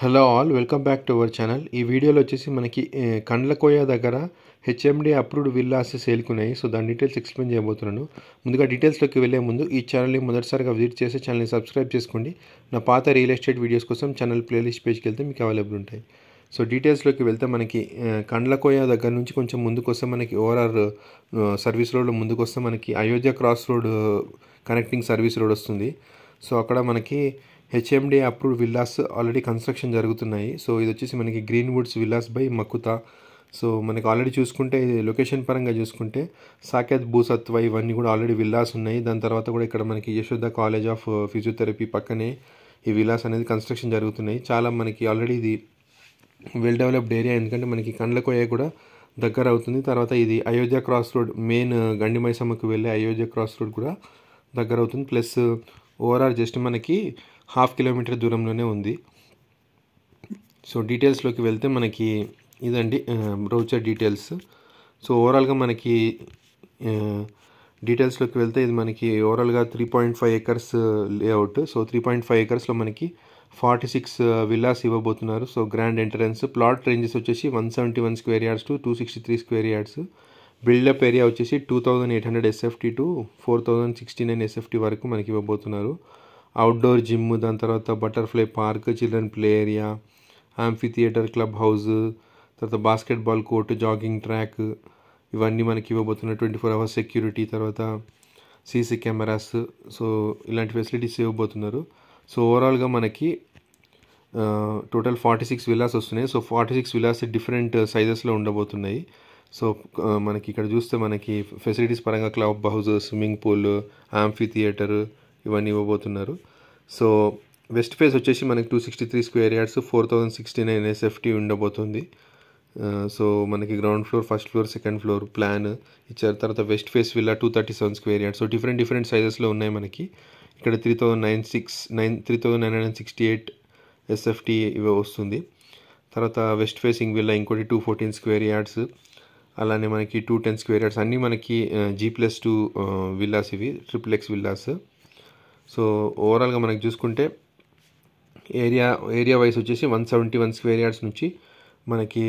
Hello all, welcome back to our channel. ఈ వీడియోలో వచ్చేసి మనకి కండ్లకోయ దగ్గర హెచ్ఎండి అప్రూవ్డ్ విల్లాస్ సేల్కున్నాయి. సో దాని డీటెయిల్స్ ఎక్స్ప్లెయిన్ చేయబోతున్నాను. ముందుగా డీటెయిల్స్లోకి వెళ్ళే ముందు ఈ ఛానల్ని మొదటిసారిగా విజిట్ చేసి ఛానల్ని సబ్స్క్రైబ్ చేసుకోండి. నా పాత రియల్ ఎస్టేట్ వీడియోస్ కోసం ఛానల్ ప్లేలిస్ట్ పేజ్కి వెళ్తే మీకు అవైలబుల్ ఉంటాయి. సో డీటెయిల్స్లోకి వెళ్తే మనకి కండ్లకోయ దగ్గర నుంచి కొంచెం ముందుకు వస్తే మనకి ఓఆర్ఆర్ సర్వీస్ రోడ్లో ముందుకు వస్తే మనకి Ayodhya cross road connecting service road వస్తుంది. సో అక్కడ మనకి HMD approved villas already construction జరుగుతున్నాయి. సో ఇది వచ్చేసి మనకి green woods villas by Makuta. So మనకి ఆల్రెడీ చూసుకుంటే లొకేషన్ పరంగా చూసుకుంటే సాకేత్ భూసత్వ ఇవన్నీ కూడా ఆల్రెడీ విల్లాస్ ఉన్నాయి. దాని తర్వాత కూడా ఇక్కడ మనకి యశోద కాలేజ్ ఆఫ్ ఫిజియోథెరపీ పక్కనే ఈ విల్లాస్ అనేది కన్స్ట్రక్షన్ జరుగుతున్నాయి. చాలా మనకి ఆల్రెడీ ఇది వెల్ డెవలప్డ్ ఏరియా, ఎందుకంటే మనకి కండ్లకోయ కూడా దగ్గర అవుతుంది. తర్వాత ఇది అయోధ్య క్రాస్ రోడ్, మెయిన్ గండి మైసమ్మకు వెళ్ళే అయోధ్య క్రాస్ రోడ్ కూడా దగ్గర అవుతుంది. ప్లస్ ఓవరాల్ జస్ట్ మనకి 1/2 కిలోమీటర్ దూరంలోనే ఉంది. సో డీటెయిల్స్లోకి వెళ్తే మనకి ఇదండి బ్రౌచర్ డీటెయిల్స్. సో ఓవరాల్గా మనకి డీటెయిల్స్లోకి వెళ్తే ఇది మనకి ఓవరాల్గా 3.5 ఎకర్స్ లేఅవుట్. సో 3.5 ఎకర్స్లో మనకి 46 విల్లాస్ ఇవ్వబోతున్నారు. So grand entrance, plot ranges వచ్చేసి 171 square yards to 263 square yards. Build up area వచ్చేసి 2800 SFT టు 4069 SFT వరకు మనకి ఇవ్వబోతున్నారు. అవుట్డోర్ జిమ్, దాని తర్వాత butterfly park, children play area, amphi theatre, club house, తర్వాత బాస్కెట్బాల్ కోర్టు, జాగింగ్ ట్రాక్, ఇవన్నీ మనకి ఇవ్వబోతున్నారు. 24 అవర్స్ సెక్యూరిటీ, తర్వాత సీసీ కెమెరాస్. సో ఇలాంటి ఫెసిలిటీస్ ఇవ్వబోతున్నారు. సో ఓవరాల్గా మనకి టోటల్ 46 విల్లాస్ వస్తున్నాయి. సో 46 విల్లాస్ డిఫరెంట్ సైజెస్లో ఉండబోతున్నాయి. సో మనకి ఇక్కడ చూస్తే మనకి ఫెసిలిటీస్ పరంగా club house, swimming pool, amphi theatre ఇవన్నీ ఇవ్వబోతున్నారు. సో వెస్ట్ ఫేస్ వచ్చేసి మనకి 263 స్క్వేర్ యార్డ్స్, 4069 SFT ఉండబోతుంది. సో మనకి ground floor, first floor, second floor plan ఇచ్చారు. తర్వాత west face villa 237 square yards. So different సైజెస్లో ఉన్నాయి మనకి. ఇక్కడ 3968 SFT ఇవి వస్తుంది. తర్వాత వెస్ట్ ఫేసింగ్ విల్లా ఇంకోటి 214 స్క్వేర్ యార్డ్స్, అలానే మనకి 210 స్క్వేర్ యార్డ్స్. అన్నీ మనకి G+2 విల్లాస్, ఇవి XXX విల్లాస్. సో ఓవరాల్గా మనకి చూసుకుంటే ఏరియా వైస్ వచ్చేసి 171 స్క్వేర్ యార్డ్స్ నుంచి మనకి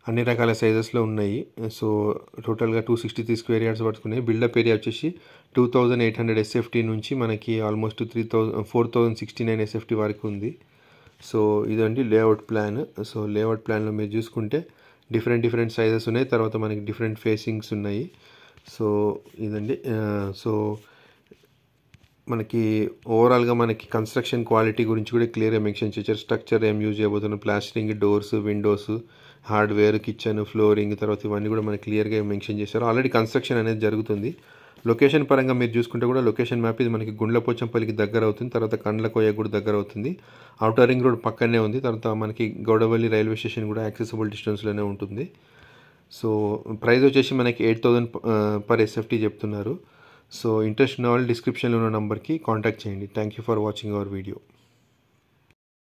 అన్ని రకాల సైజెస్లో ఉన్నాయి. సో టోటల్గా 263 స్క్వేర్ యార్డ్స్ పడుతున్నాయి. బిల్డప్ ఏరియా వచ్చేసి 2800 SFT నుంచి మనకి ఆల్మోస్ట్ 4069 SFT వరకు ఉంది. సో ఇదండి లేఅవుట్ ప్లాన్. సో లేఅవుట్ ప్లాన్లో మీరు చూసుకుంటే డిఫరెంట్ సైజెస్ ఉన్నాయి. తర్వాత మనకి డిఫరెంట్ ఫేసింగ్స్ ఉన్నాయి. సో ఇదండి. సో మనకి ఓవరాల్గా మనకి కన్స్ట్రక్షన్ క్వాలిటీ గురించి కూడా క్లియర్గా మెన్షన్ చేశారు. స్ట్రక్చర్ ఏం యూజ్ చేయబోతున్నాం, plastering, doors, Windows, hardware, kitchen, flooring, తర్వాత ఇవన్నీ కూడా మనకి క్లియర్గా మెన్షన్ చేశారు. ఆల్రెడీ కన్స్ట్రక్షన్ అనేది జరుగుతుంది. లొకేషన్ పరంగా మీరు చూసుకుంటే కూడా లొకేషన్ మ్యాప్ ఇది మనకి గుండ్లపోచంపల్లికి దగ్గర అవుతుంది. తర్వాత కండ్లకోయ కూడా దగ్గర అవుతుంది. ఔటర్ రింగ్ రోడ్ పక్కనే ఉంది. తర్వాత మనకి గౌడవల్లి రైల్వే స్టేషన్ కూడా యాక్సెసిబుల్ డిస్టెన్స్లోనే ఉంటుంది. సో ప్రైస్ వచ్చేసి మనకి 8000 పర్ SFT చెప్తున్నారు. సో ఇంట్రెస్ట్ ఉన్న వాళ్ళు డిస్క్రిప్షన్లో ఉన్న నెంబర్కి కాంటాక్ట్ చేయండి. Thank you for watching our video.